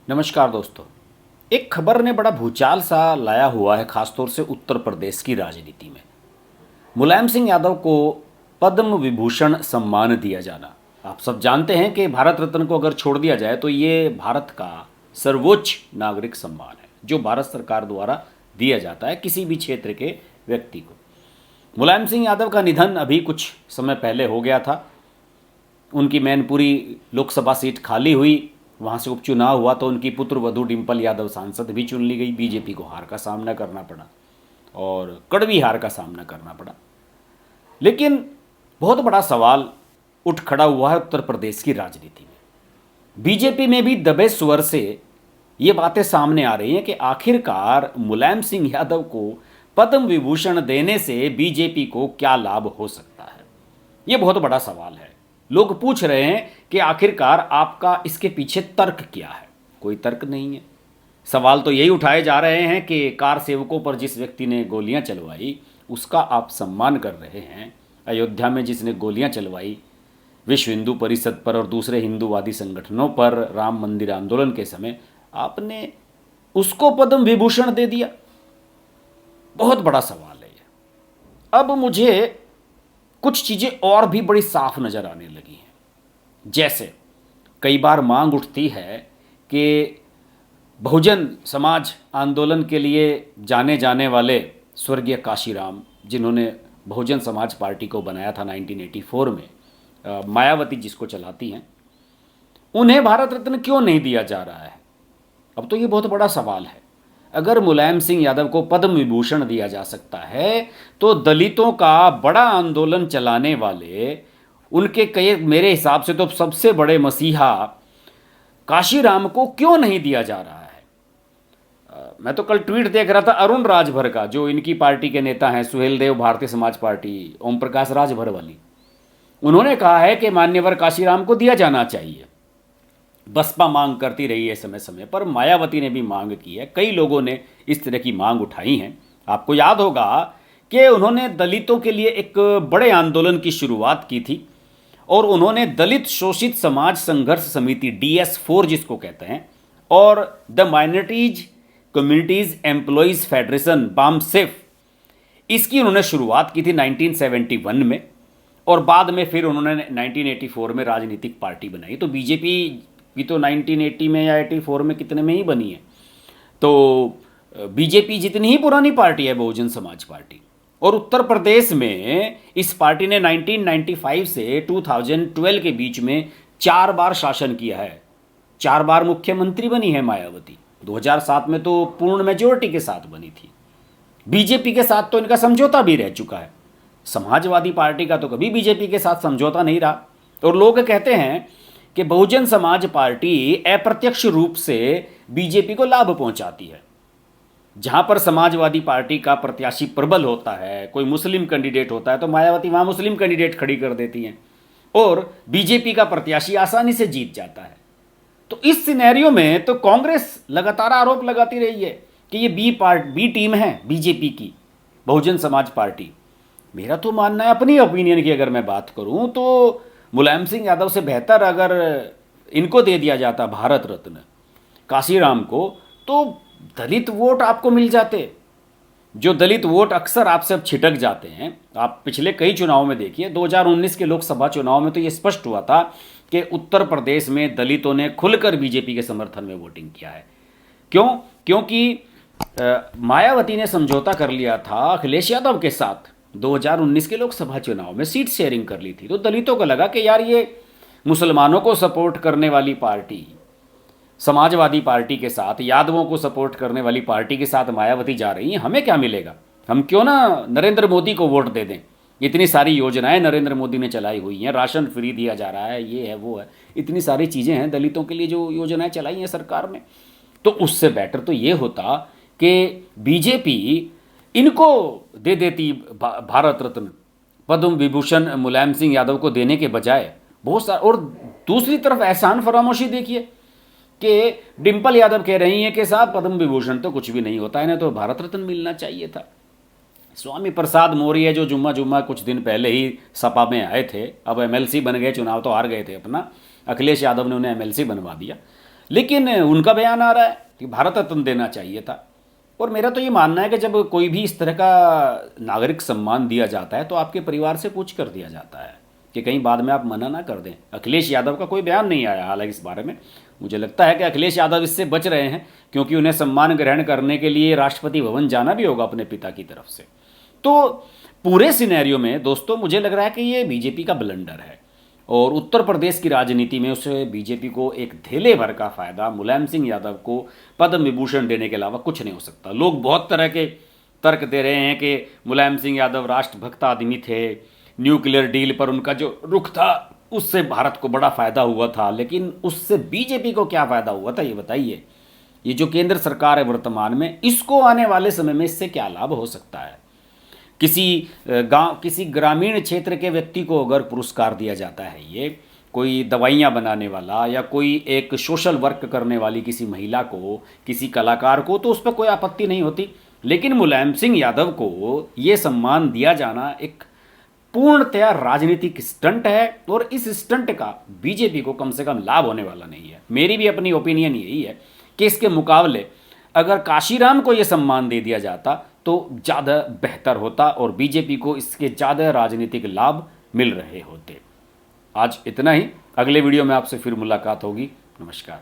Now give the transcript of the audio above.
नमस्कार दोस्तों। एक खबर ने बड़ा भूचाल सा लाया हुआ है, खासतौर से उत्तर प्रदेश की राजनीति में। मुलायम सिंह यादव को पद्म विभूषण सम्मान दिया जाना। आप सब जानते हैं कि भारत रत्न को अगर छोड़ दिया जाए तो ये भारत का सर्वोच्च नागरिक सम्मान है जो भारत सरकार द्वारा दिया जाता है किसी भी क्षेत्र के व्यक्ति को। मुलायम सिंह यादव का निधन अभी कुछ समय पहले हो गया था। उनकी मैनपुरी लोकसभा सीट खाली हुई, वहाँ से उपचुनाव हुआ तो उनकी पुत्र वधू डिम्पल यादव सांसद भी चुन ली गई। बीजेपी को हार का सामना करना पड़ा और कड़वी हार का सामना करना पड़ा। लेकिन बहुत बड़ा सवाल उठ खड़ा हुआ है उत्तर प्रदेश की राजनीति में। बीजेपी में भी दबे स्वर से ये बातें सामने आ रही हैं कि आखिरकार मुलायम सिंह यादव को पद्म विभूषण देने से बीजेपी को क्या लाभ हो सकता है। ये बहुत बड़ा सवाल है। लोग पूछ रहे हैं कि आखिरकार आपका इसके पीछे तर्क क्या है। कोई तर्क नहीं है। सवाल तो यही उठाए जा रहे हैं कि कार सेवकों पर जिस व्यक्ति ने गोलियां चलवाई उसका आप सम्मान कर रहे हैं। अयोध्या में जिसने गोलियां चलवाई, विश्व हिंदू परिषद पर और दूसरे हिंदूवादी संगठनों पर राम मंदिर आंदोलन के समय आपने उसको पद्म विभूषण दे दिया। बहुत बड़ा सवाल है ये। अब मुझे कुछ चीज़ें और भी बड़ी साफ नज़र आने लगी हैं। जैसे कई बार मांग उठती है कि बहुजन समाज आंदोलन के लिए जाने जाने वाले स्वर्गीय काशीराम, जिन्होंने बहुजन समाज पार्टी को बनाया था 1984 में, मायावती जिसको चलाती हैं, उन्हें भारत रत्न क्यों नहीं दिया जा रहा है। अब तो ये बहुत बड़ा सवाल है। अगर मुलायम सिंह यादव को पद्म विभूषण दिया जा सकता है तो दलितों का बड़ा आंदोलन चलाने वाले, उनके कई, मेरे हिसाब से तो सबसे बड़े मसीहा काशीराम को क्यों नहीं दिया जा रहा है। मैं तो कल ट्वीट देख रहा था अरुण राजभर का, जो इनकी पार्टी के नेता हैं, सुहेल देव भारतीय समाज पार्टी, ओम प्रकाश राजभर वाली। उन्होंने कहा है कि मान्यवर काशीराम को दिया जाना चाहिए। बसपा मांग करती रही है समय समय पर, मायावती ने भी मांग की है, कई लोगों ने इस तरह की मांग उठाई हैं। आपको याद होगा कि उन्होंने दलितों के लिए एक बड़े आंदोलन की शुरुआत की थी और उन्होंने दलित शोषित समाज संघर्ष समिति DS4 जिसको कहते हैं और the minorities communities employees federation BAMCEF, इसकी उन्होंने शुरुआत की थी 1971 में और बाद में फिर उन्होंने 1984 में राजनीतिक पार्टी बनाई। तो बीजेपी भी तो 1980 में या 84 में कितने में ही बनी है। तो बीजेपी जितनी ही पुरानी पार्टी है बहुजन समाज पार्टी, और उत्तर प्रदेश में इस पार्टी ने 1995 से 2012 के बीच में 4 बार शासन किया है, 4 बार मुख्यमंत्री बनी है मायावती। 2007 में तो पूर्ण मेजोरिटी के साथ बनी थी। बीजेपी के साथ तो इनका समझौता भी रह चुका है। समाजवादी पार्टी का तो कभी बीजेपी के साथ समझौता नहीं रहा। और लोग कहते हैं कि बहुजन समाज पार्टी अप्रत्यक्ष रूप से बीजेपी को लाभ पहुंचाती है। जहां पर समाजवादी पार्टी का प्रत्याशी प्रबल होता है, कोई मुस्लिम कैंडिडेट होता है, तो मायावती वहां मुस्लिम कैंडिडेट खड़ी कर देती हैं और बीजेपी का प्रत्याशी आसानी से जीत जाता है। तो इस सिनेरियो में तो कांग्रेस लगातार आरोप लगाती रही है कि ये बी टीम है बीजेपी की, बहुजन समाज पार्टी। मेरा तो मानना है, अपनी ओपिनियन की अगर मैं बात करूं, तो मुलायम सिंह यादव से बेहतर अगर इनको दे दिया जाता भारत रत्न काशीराम को, तो दलित वोट आपको मिल जाते। जो दलित वोट अक्सर आपसे अब छिटक जाते हैं। आप पिछले कई चुनाव में देखिए, 2019 के लोकसभा चुनाव में तो ये स्पष्ट हुआ था कि उत्तर प्रदेश में दलितों ने खुलकर बीजेपी के समर्थन में वोटिंग किया है। क्यों? क्योंकि मायावती ने समझौता कर लिया था अखिलेश यादव के साथ 2019 के लोकसभा चुनाव में, सीट शेयरिंग कर ली थी। तो दलितों को लगा कि यार ये मुसलमानों को सपोर्ट करने वाली पार्टी, समाजवादी पार्टी के साथ, यादवों को सपोर्ट करने वाली पार्टी के साथ मायावती जा रही हैं, हमें क्या मिलेगा, हम क्यों ना नरेंद्र मोदी को वोट दे दें। इतनी सारी योजनाएं नरेंद्र मोदी ने चलाई हुई हैं, राशन फ्री दिया जा रहा है, ये है वो है, इतनी सारी चीज़ें हैं दलितों के लिए जो योजनाएं चलाई हैं सरकार ने। तो उससे बेटर तो ये होता कि बीजेपी इनको दे देती भारत रत्न, पद्म विभूषण मुलायम सिंह यादव को देने के बजाय। बहुत सारा। और दूसरी तरफ एहसान फरामोशी देखिए कि डिम्पल यादव कह रही हैं कि साहब पद्म विभूषण तो कुछ भी नहीं होता है, इन्हें तो भारत रत्न मिलना चाहिए था। स्वामी प्रसाद मौर्य जो जुम्मा कुछ दिन पहले ही सपा में आए थे, अब MLC बन गए, चुनाव तो हार गए थे अपना, अखिलेश यादव ने उन्हें MLC बनवा दिया। लेकिन उनका बयान आ रहा है कि भारत रत्न देना चाहिए था। और मेरा तो ये मानना है कि जब कोई भी इस तरह का नागरिक सम्मान दिया जाता है तो आपके परिवार से पूछ कर दिया जाता है कि कहीं बाद में आप मना ना कर दें। अखिलेश यादव का कोई बयान नहीं आया हालांकि इस बारे में। मुझे लगता है कि अखिलेश यादव इससे बच रहे हैं क्योंकि उन्हें सम्मान ग्रहण करने के लिए राष्ट्रपति भवन जाना भी होगा अपने पिता की तरफ से। तो पूरे सिनेरियो में दोस्तों मुझे लग रहा है कि ये बीजेपी का ब्लंडर है और उत्तर प्रदेश की राजनीति में उसे बीजेपी को एक धेले भर का फायदा मुलायम सिंह यादव को पद्म विभूषण देने के अलावा कुछ नहीं हो सकता। लोग बहुत तरह के तर्क दे रहे हैं कि मुलायम सिंह यादव राष्ट्रभक्त आदमी थे, न्यूक्लियर डील पर उनका जो रुख था उससे भारत को बड़ा फायदा हुआ था, लेकिन उससे बीजेपी को क्या फायदा हुआ था ये बताइए। ये जो केंद्र सरकार है वर्तमान में, इसको आने वाले समय में इससे क्या लाभ हो सकता है। किसी ग्रामीण क्षेत्र के व्यक्ति को अगर पुरस्कार दिया जाता है, ये कोई दवाइयाँ बनाने वाला या कोई एक सोशल वर्क करने वाली किसी महिला को, किसी कलाकार को, तो उस पर कोई आपत्ति नहीं होती। लेकिन मुलायम सिंह यादव को ये सम्मान दिया जाना एक पूर्णतया राजनीतिक स्टंट है और इस स्टंट का बीजेपी को कम से कम लाभ होने वाला नहीं है। मेरी भी अपनी ओपिनियन यही है कि इसके मुकाबले अगर काशीराम को यह सम्मान दे दिया जाता तो ज़्यादा बेहतर होता और बीजेपी को इसके ज़्यादा राजनीतिक लाभ मिल रहे होते। आज इतना ही, अगले वीडियो में आपसे फिर मुलाकात होगी। नमस्कार।